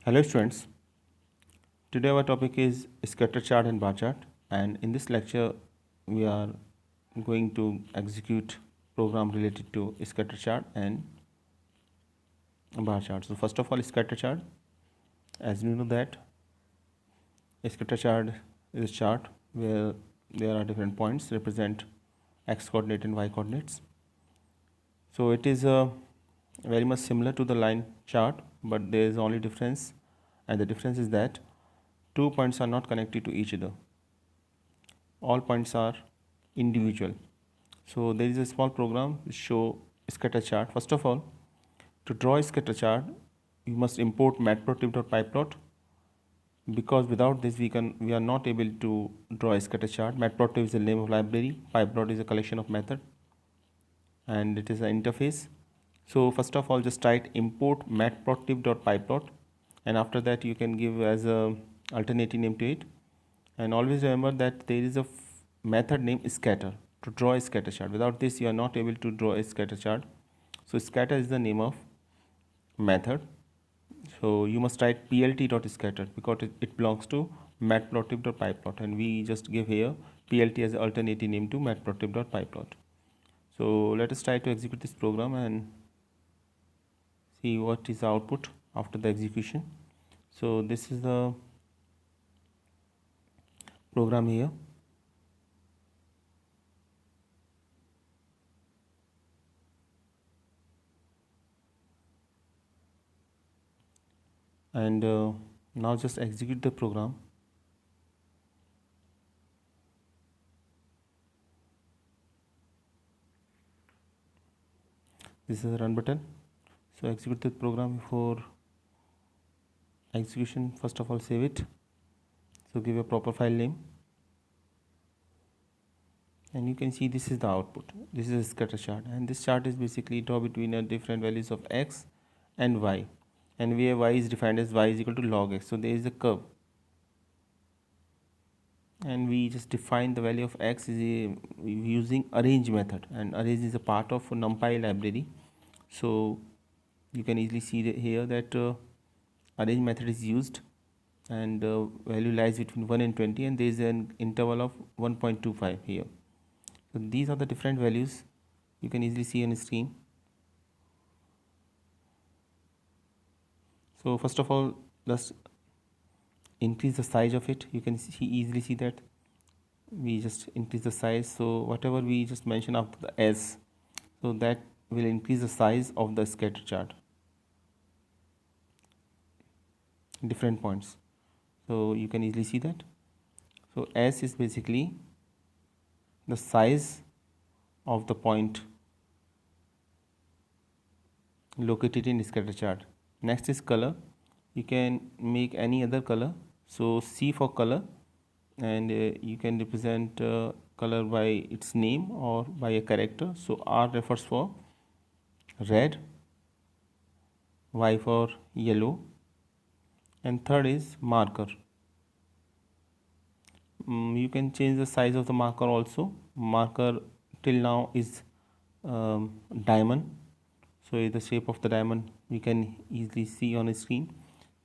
Hello students, today our topic is scatter chart and bar chart, and in this lecture we are going to execute program related to scatter chart and bar chart. So first of all, scatter chart, as you know that scatter chart is a chart where there are different points represent x coordinate and y coordinates. So it is very much similar to the line chart, but there is only difference, and the difference is that two points are not connected to each other. All points are individual. So there is a small program to show scatter chart. First of all, to draw a scatter chart, you must import matplotlib.pyplot, because without this we are not able to draw a scatter chart. Matplotlib is the name of library, pyplot is a collection of method, and it is an interface. So first of all, just type import matplotlib.pyplot, and after that you can give as a alternative name to it. And always remember that there is a method named scatter to draw a scatter chart. Without this you are not able to draw a scatter chart. So scatter is the name of method. So you must write plt.scatter because it belongs to matplotlib.pyplot, and we just give here plt as an alternative name to matplotlib.pyplot. So let us try to execute this program and see what is the output after the execution. So this is the program here. And now just execute the program. This is the run button. So execute the program. Before execution, first of all save it. So give a proper file name, and you can see this is the output. This is a scatter chart, and this chart is basically draw between different values of x and y, and where y is defined as y is equal to log x. So there is a curve, and we just define the value of x is using arrange method, and arrange is a part of numpy library. So you can easily see here that arrange method is used, and value lies between 1 and 20, and there is an interval of 1.25 here. So these are the different values you can easily see on the screen. So first of all, let's increase the size of it. You can easily see that we just increase the size. So whatever we just mentioned after the s, so that will increase the size of the scatter chart, different points. So you can easily see that. So s is basically the size of the point located in scatter chart. Next is color. You can make any other color. So C for color, and you can represent color by its name or by a character. So R refers for red, Y for yellow, and third is marker. You can change the size of the marker also. Marker till now is diamond, so the shape of the diamond we can easily see on a screen.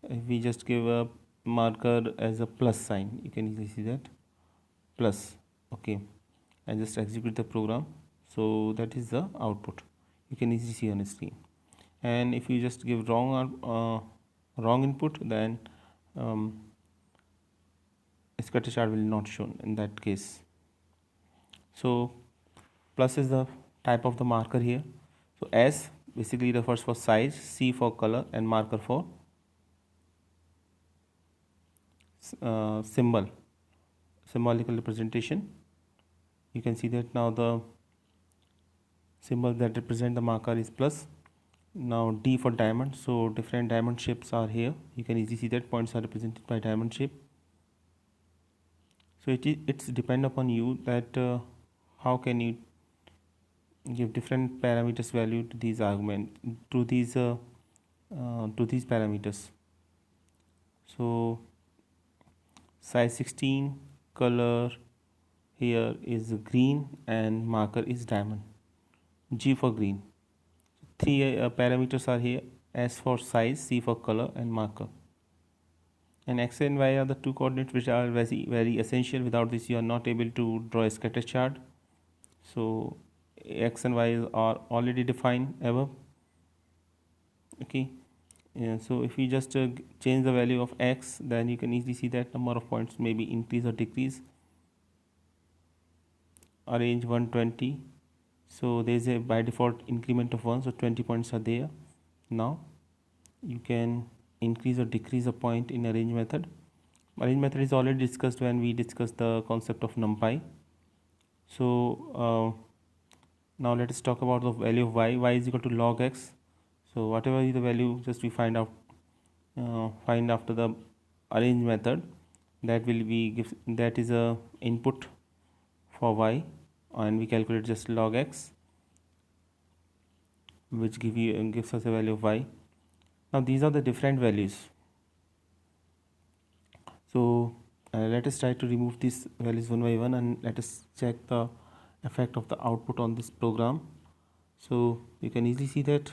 If we just give a marker as a plus sign, you can easily see that plus. Okay, and just execute the program. So that is the output you can easily see on the screen. And if you just give wrong input, then scatter chart will not shown in that case. So plus is the type of the marker here. So S basically refers for size, C for color, and marker for symbolical representation. You can see that now the symbol that represent the marker is plus. Now D for diamond, so different diamond shapes are here. You can easily see that points are represented by diamond shape. So it's depend upon you that how can you give different parameters value to these argument to these parameters. So size 16, color here is green, and marker is diamond. G for green. Three parameters are here: S for size, C for color, and marker. and x and y are the two coordinates which are very essential. Without this you are not able to draw a scatter chart. So x and y are already defined above. Okay, so if we just change the value of x, then you can easily see that number of points may be increase or decrease. Arrange 120, so there is a by default increment of 1, so 20 points are there. Now you can increase or decrease a point in arrange method. Arrange method is already discussed when we discussed the concept of numpy. So now let us talk about the value of y. Y is equal to log x. So whatever is the value, just we find out find after the arrange method, that will be that is a input for y, and we calculate just log x, which gives us a value of y. Now these are the different values. So let us try to remove these values one by one, and let us check the effect of the output on this program. So you can easily see that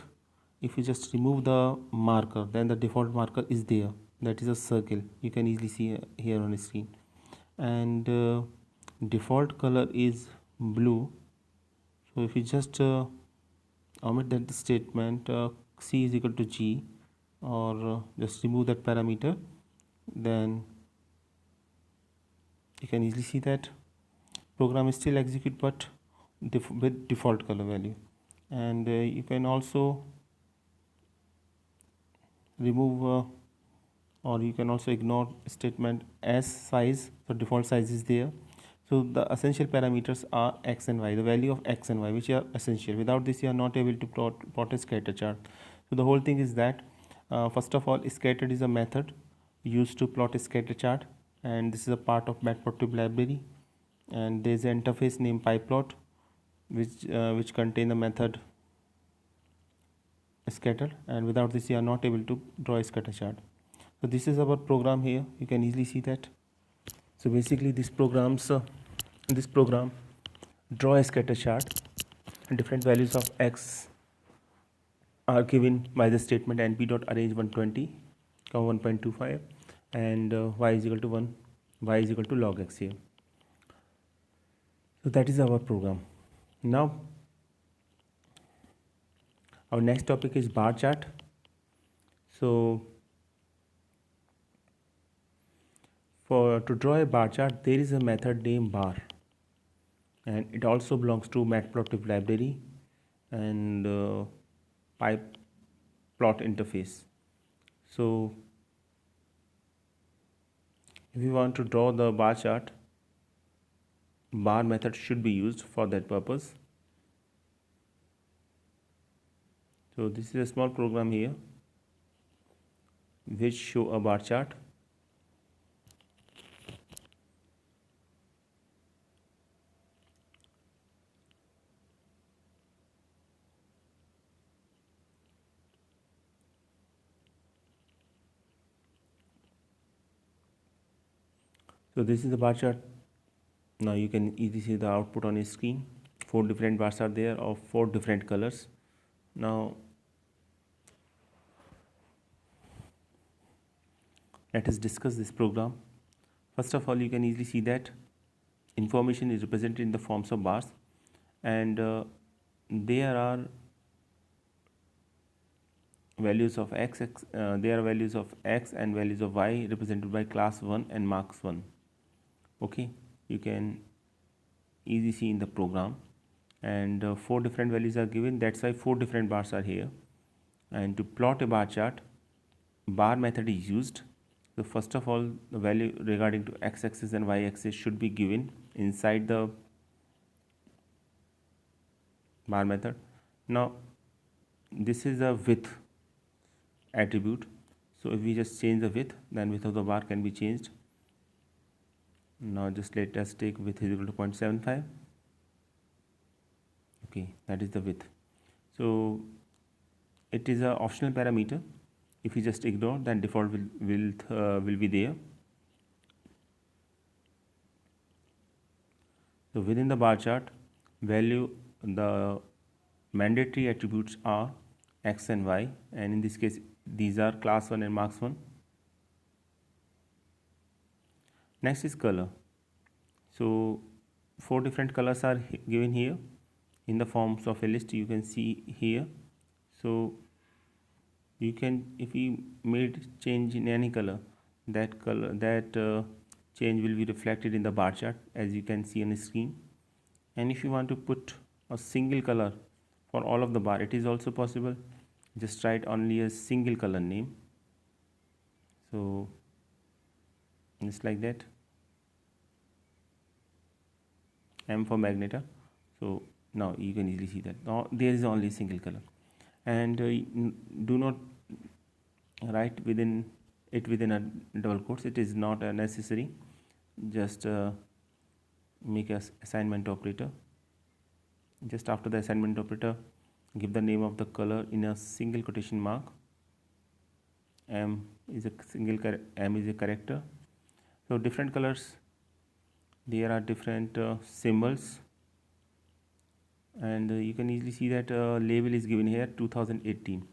if you just remove the marker, then the default marker is there, that is a circle. You can easily see here on the screen, and default color is blue. So if you just omit that statement, c is equal to g, or just remove that parameter, then you can easily see that program is still execute, but with default color value. And you can also remove or you can also ignore statement s size. So default size is there. So the essential parameters are x and y, the value of x and y, which are essential. Without this you are not able to plot a scatter chart. So the whole thing is that first of all, scattered is a method used to plot a scatter chart, and this is a part of matplotlib library, and there is an interface named pyplot which contain the method scatter, and without this you are not able to draw a scatter chart. So this is our program here, you can easily see that. So basically this program draw a scatter chart, and different values of x are given by the statement np.arrange 120, 1.25, and y is equal to 1, y is equal to log x here. So that is our program. Now our next topic is bar chart. So to draw a bar chart, there is a method named bar, and it also belongs to matplotlib library and pyplot interface. So if you want to draw the bar chart, bar method should be used for that purpose. So this is a small program here which show a bar chart. So this is the bar chart. Now you can easily see the output on your screen. 4 different bars are there of 4 different colors. Now let us discuss this program. First of all, you can easily see that information is represented in the forms of bars, and there are values of there are values of x and values of y represented by class 1 and marks 1. Okay, you can easily see in the program, and 4 different values are given. That's why 4 different bars are here. And to plot a bar chart, bar method is used. So first of all, the value regarding to x-axis and y-axis should be given inside the bar method. Now this is a width attribute. So if we just change the width, then width of the bar can be changed. Now just let us take width is equal to 0.75. Okay, that is the width. So it is a optional parameter. If you just ignore, then default will be there. So within the bar chart, the mandatory attributes are x and y, and in this case these are class 1 and marks 1. Next is color. So 4 different colors are given here in the forms of a list, you can see here. So you can, if we made change in any color, that change will be reflected in the bar chart, as you can see on the screen. And if you want to put a single color for all of the bar, it is also possible. Just write only a single color name. So just like that, M for magenta. So now you can easily see that now there is only single color. And do not write within a double quotes, it is not necessary. Just make a assignment operator. Just after the assignment operator, give the name of the color in a single quotation mark. M is a character. So different colors, there are different symbols, and you can easily see that label is given here 2018.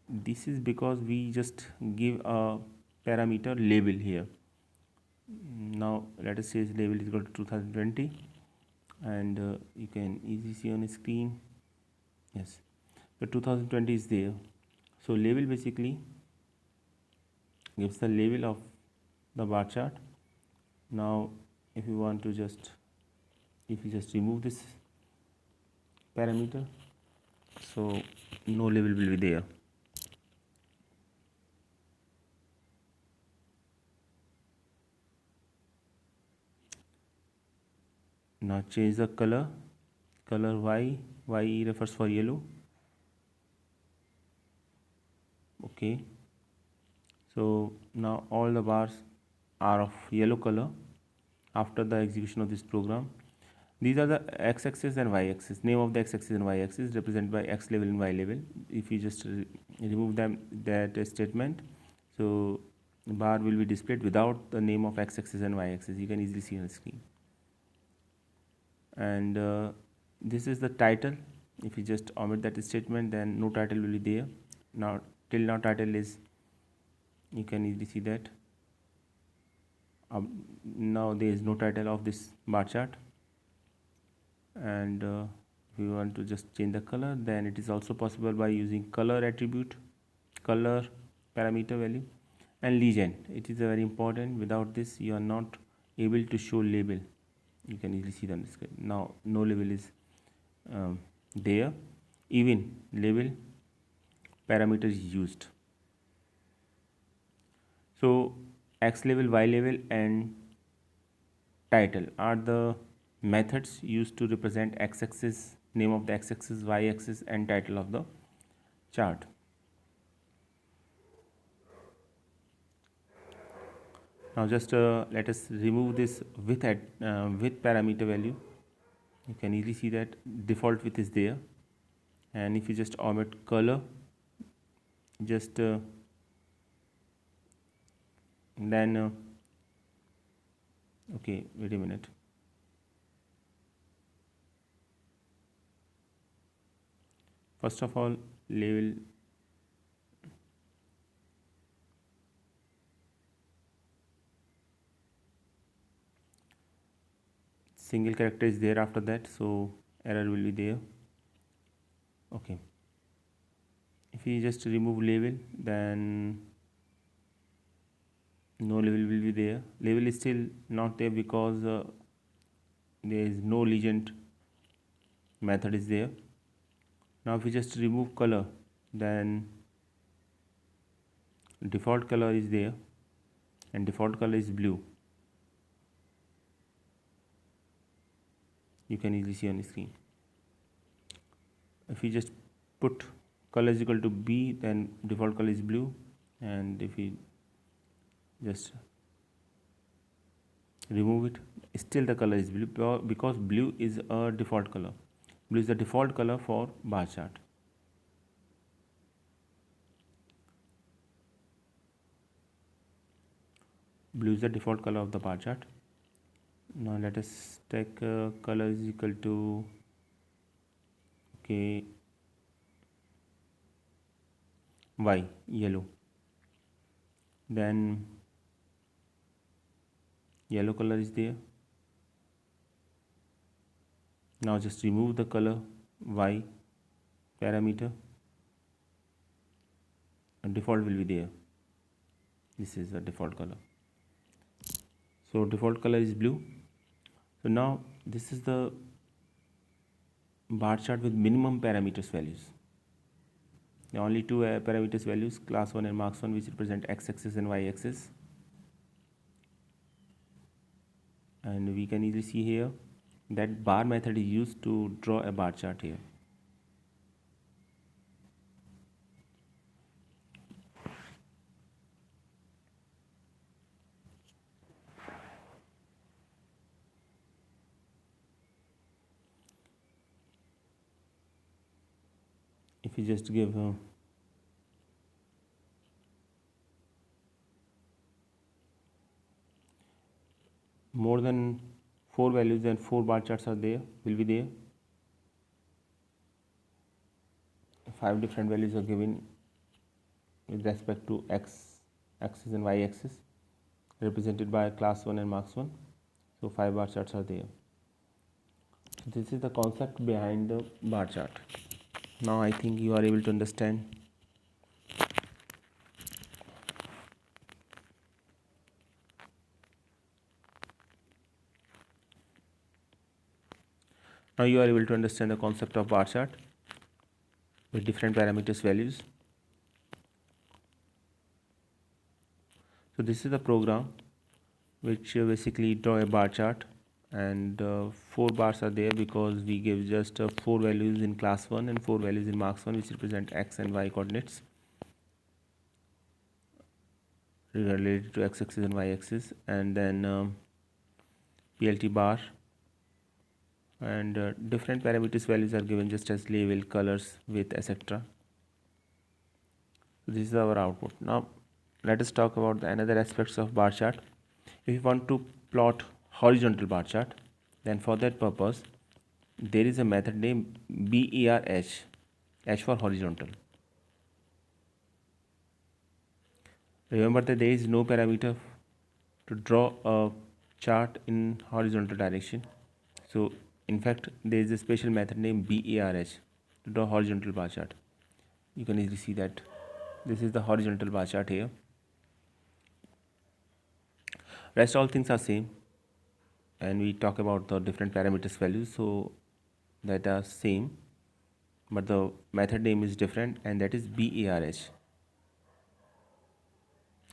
This is because we just give a parameter label here. Now let us say label is equal to 2020, and you can easily see on the screen, yes, the 2020 is there. So label basically gives the label of the bar chart. Now if you want to just, if you just remove this parameter, so no label will be there. Now change the color Y refers for yellow. Okay, so now all the bars are of yellow color after the execution of this program. These are the x-axis and y-axis. Name of the x-axis and y-axis represented by x label and y label. If you just remove that statement, so the bar will be displayed without the name of x-axis and y-axis. You can easily see on the screen. And this is the title. If you just omit that statement, then no title will be there. Now till now title is, you can easily see that now there is no title of this bar chart. And if you want to just change the color, then it is also possible by using color attribute, color parameter value, and legend. It is very important. Without this you are not able to show label. You can easily see on the screen. Now no label is there. Even label parameter is used. So x label, y label, and title are the methods used to represent x-axis, name of the x-axis, y-axis, and title of the chart. Now just let us remove this width parameter value. You can easily see that default width is there. And if you just omit color, just then okay, wait a minute. First of all, label single character is there after that, so error will be there. Okay, if you just remove label, then no label will be there. Label is still not there because there is no legend method is there. Now if you just remove color, then default color is there, and default color is blue. You can easily see on the screen. If you just put color is equal to B, then default color is blue. And if you just remove it, still the color is blue, because blue is a default color. Blue is the default color for bar chart. Blue is the default color of the bar chart. Now let us take color is equal to, okay, Y, yellow. Then yellow color is there. Now just remove the color Y parameter and default will be there. This is the default color. So default color is blue. So now this is the bar chart with minimum parameters values. There are only two parameters values, class 1 and marks 1, which represent x-axis and y-axis. And we can easily see here that bar method is used to draw a bar chart here. If you just give more than 4 values, then 4 bar charts are there, will be there. 5 different values are given with respect to x axis and y axis, represented by class 1 and marks 1. So 5 bar charts are there. This is the concept behind the bar chart. Now I think you are able to understand. Now you are able to understand the concept of bar chart with different parameters values. So this is the program which basically draw a bar chart, and 4 bars are there because we give just 4 values in class 1 and 4 values in marks 1, which represent x and y coordinates related to x axis and y axis, and then PLT bar, and different parameters values are given just as label, colors, width, etc. So this is our output. Now let us talk about the another aspects of bar chart. If you want to plot horizontal bar chart, then for that purpose there is a method named BERH, H for horizontal. Remember that there is no parameter to draw a chart in horizontal direction. So in fact there is a special method named BERH to draw horizontal bar chart. You can easily see that this is the horizontal bar chart here. Rest all things are same, and we talk about the different parameters values, so that are same, but the method name is different, and that is BERH.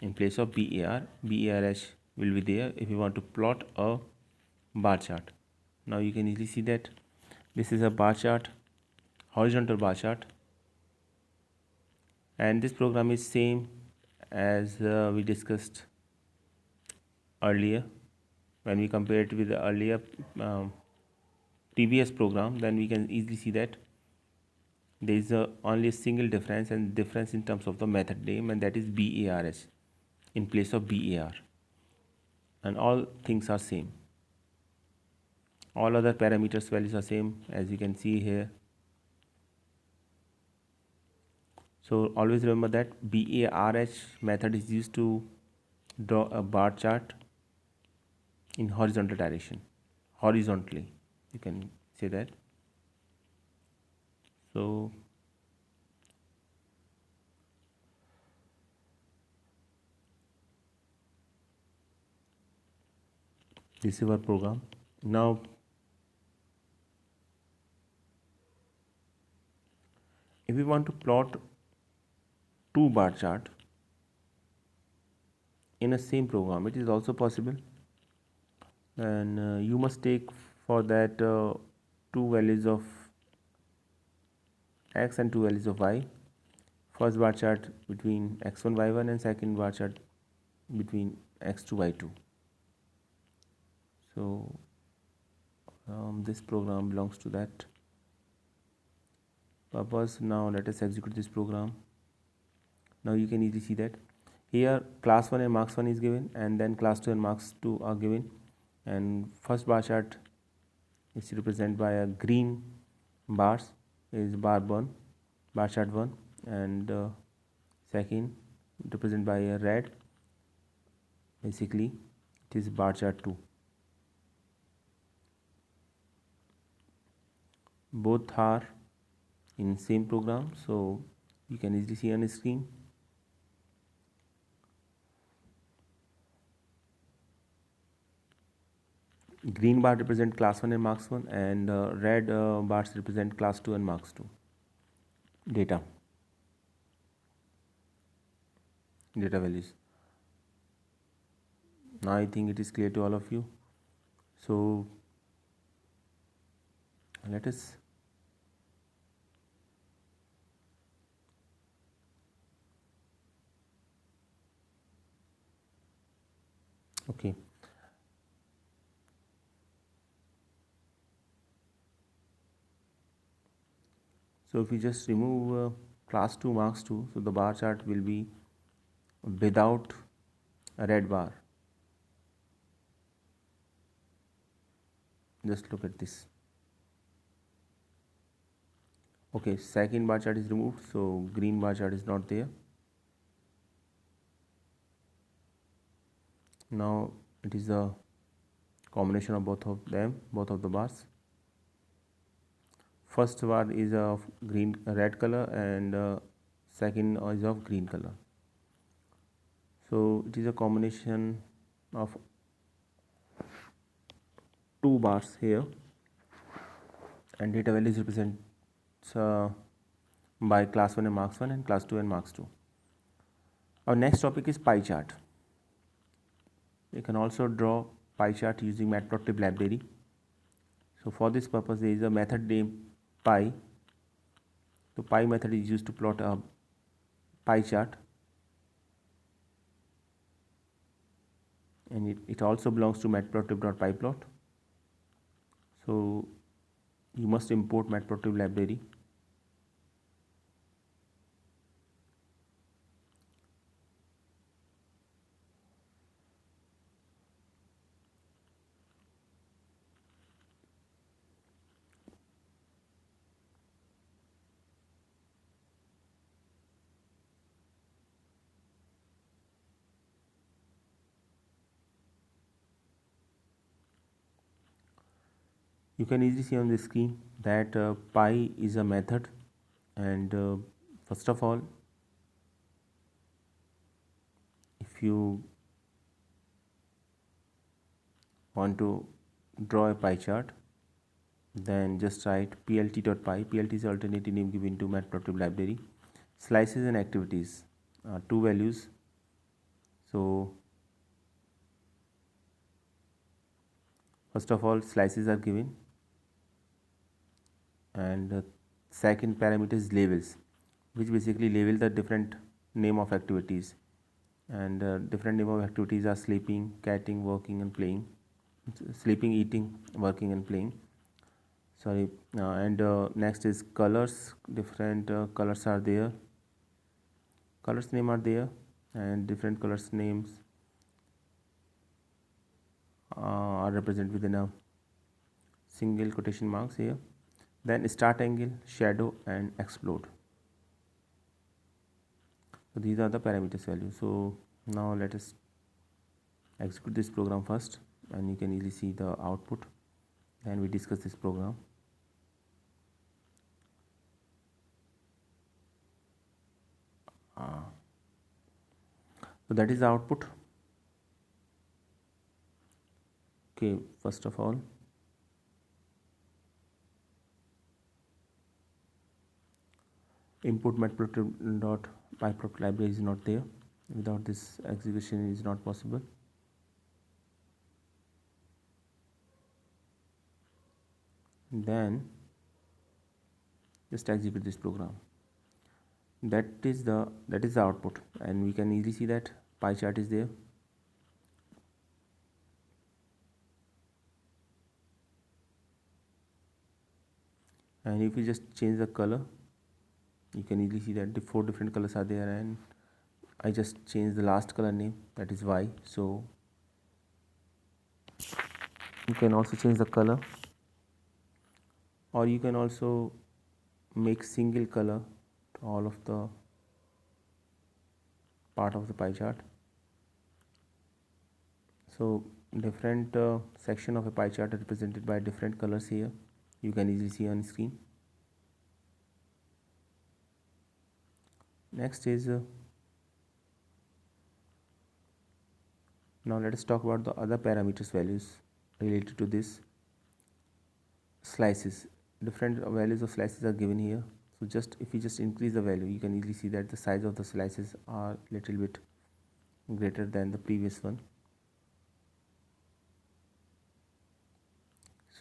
In place of BERH will be there if you want to plot a bar chart. Now you can easily see that this is a bar chart, horizontal bar chart, and this program is same as we discussed earlier. When we compare it with the earlier previous program, then we can easily see that there is only a single difference, and difference in terms of the method name, and that is BERH in place of BER, and all things are same. All other parameters values are same, as you can see here. So always remember that BERH method is used to draw a bar chart in horizontal direction, horizontally, you can say that. So this is our program. Now if we want to plot 2 bar chart in a same program, it is also possible, and you must take for that 2 values of x and 2 values of y. First bar chart between x1 y1, and second bar chart between x2 y2. So this program belongs to that purpose. Now let us execute this program. Now you can easily see that here class 1 and marks 1 is given, and then class 2 and marks 2 are given, and first bar chart is represented by a green bars, is bar chart 1, and second represented by a red, basically it is bar chart 2. Both are in same program, so you can easily see on the screen. Green bar represent class 1 and marks 1, and red bars represent class 2 and marks 2 data values. Now I think it is clear to all of you. So let us okay. So if we just remove class 2 marks 2, so the bar chart will be without a red bar. Just look at this. Okay, second bar chart is removed, so green bar chart is not there. Now it is a combination of both of them, both of the bars. First bar is of red color, and second is of green color. So it is a combination of two bars here, and data values represents by class 1 and marks 1 and class 2 and marks 2. Our next topic is pie chart. You can also draw pie chart using Matplotlib library. So for this purpose there is a method named pie. The pie method is used to plot a pie chart, and it also belongs to matplotlib.pyplot. So you must import Matplotlib library. You can easily see on the screen that pie is a method, and first of all, if you want to draw a pie chart, then just write plt.py. Plt is the alternative name given to Matplotlib library. Slices and activities, two values. So first of all, slices are given, and second parameter is labels, which basically label the different name of activities, and different name of activities are sleeping, catting, working and playing. Sleeping, eating, working and playing. Sorry, and next is colors. Different colors are there. Colors name are there, and different colors names are represented within a single quotation marks here. Then start angle, shadow and explode. So these are the parameters values. So now let us execute this program first, and you can easily see the output. Then we discuss this program. So that is the output. Okay, first of all, import matplotlib.pyplot library is not there. Without this, execution is not possible. Then just execute this program. That is the output, and we can easily see that pie chart is there. And if you just change the color, you can easily see that the 4 different colors are there, and I just changed the last color name, that is Y. So you can also change the color, or you can also make single color to all of the part of the pie chart. So different section of a pie chart are represented by different colors here. You can easily see on screen. Next is now let us talk about the other parameters values related to this slices. Different values of slices are given here. So just if you just increase the value, you can easily see that the size of the slices are little bit greater than the previous one.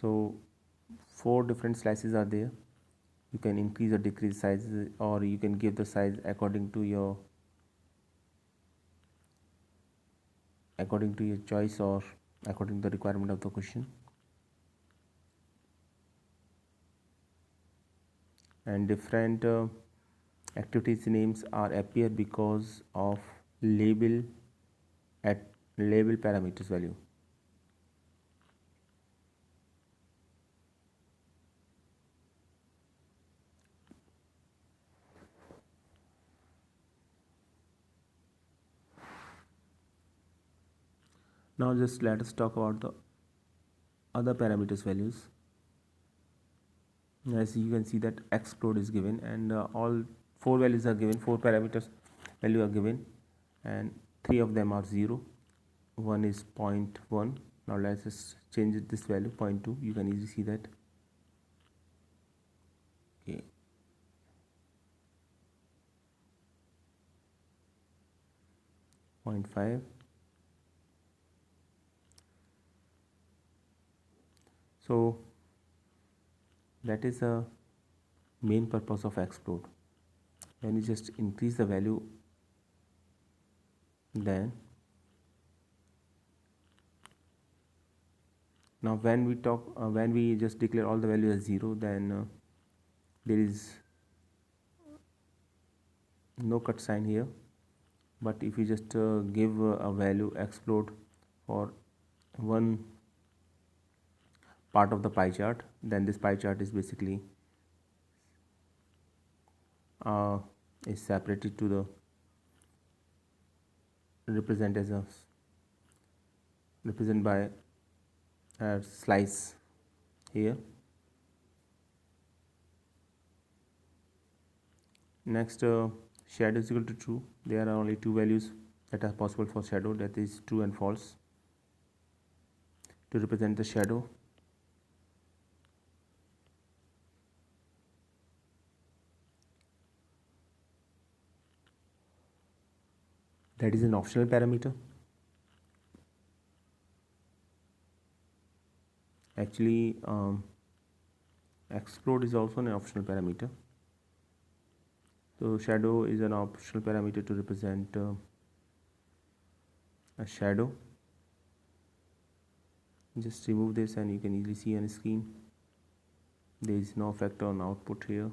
So 4 different slices are there. You can increase or decrease sizes, or you can give the size according to your choice or according to the requirement of the question. And different activities names are appear because of label at label parameters value. Now just let us talk about the other parameters values. As you can see that explode is given, and all 4 values are given, 4 parameters value are given, and 3 of them are 0, 1 is 0.1. Now let's just change this value 0.2. You can easily see that. Okay. 0.5. So that is the main purpose of explode. When you just increase the value, then now when we just declare all the values as 0, then there is no cut sign here. But if you just give a value explode for one part of the pie chart, then this pie chart is basically is separated to the represent by a slice here. Next, shadow is equal to true. There are only 2 values that are possible for shadow, that is true and false. To represent the shadow, that is an optional parameter. Actually, explode is also an optional parameter. So shadow is an optional parameter to represent a shadow. Just remove this and you can easily see on the screen there is no effect on output here.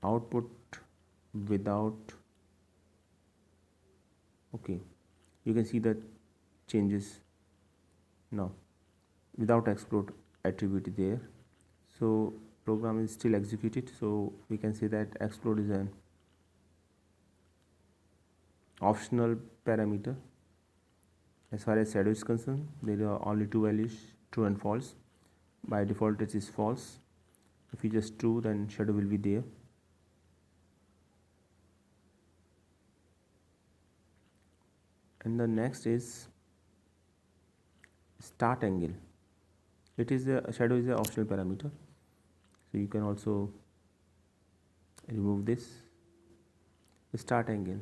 Output without, okay, you can see the changes now without explode attribute there. So program is still executed, so we can say that explode is an optional parameter. As far as shadow is concerned, there are only 2 values, true and false. By default it is false. If you just true, then shadow will be there. And the next is start angle. It is a shadow is an optional parameter, so you can also remove this. Start angle.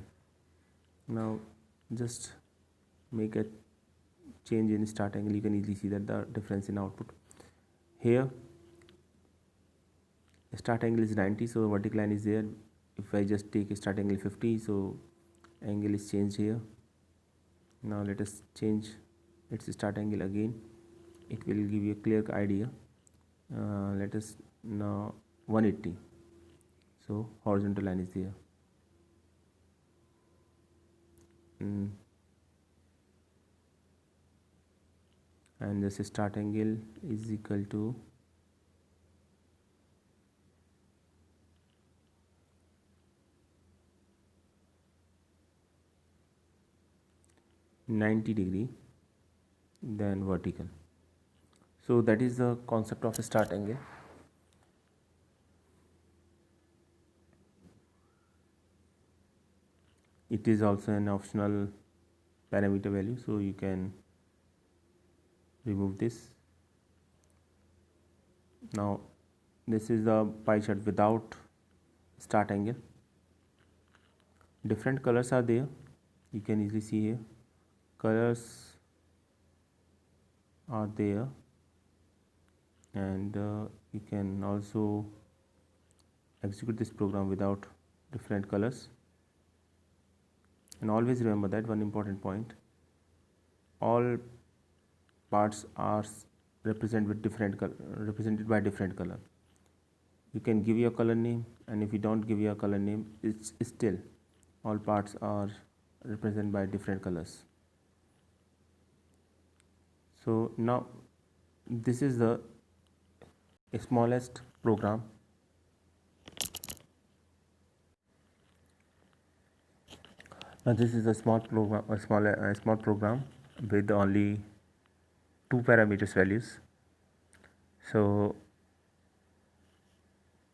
Now just make a change in start angle. You can easily see that the difference in output here. Start angle is 90, so vertical line is there. If I just take a start angle 50, so angle is changed here. Now let us change its start angle again. It will give you a clear idea. Let us now 180, so horizontal line is there. And this start angle is equal to 90 degree, then vertical. So that is the concept of a start angle. It is also an optional parameter value, so you can remove this. Now this is the pie chart without start angle. Different colors are there, you can easily see here. Colors are there, and you can also execute this program without different colors. And always remember that one important point: all parts are represented by different color. You can give your color name, and if you don't give your color name, it's still all parts are represented by different colors. So now this is the smallest program. Now this is a small program with only 2 parameters values. So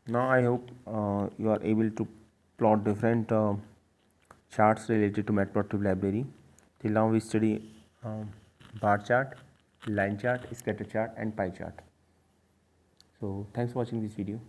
now I hope you are able to plot different charts related to Matplotlib library. Till now we study bar chart, line chart, scatter chart and pie chart. So thanks for watching this video.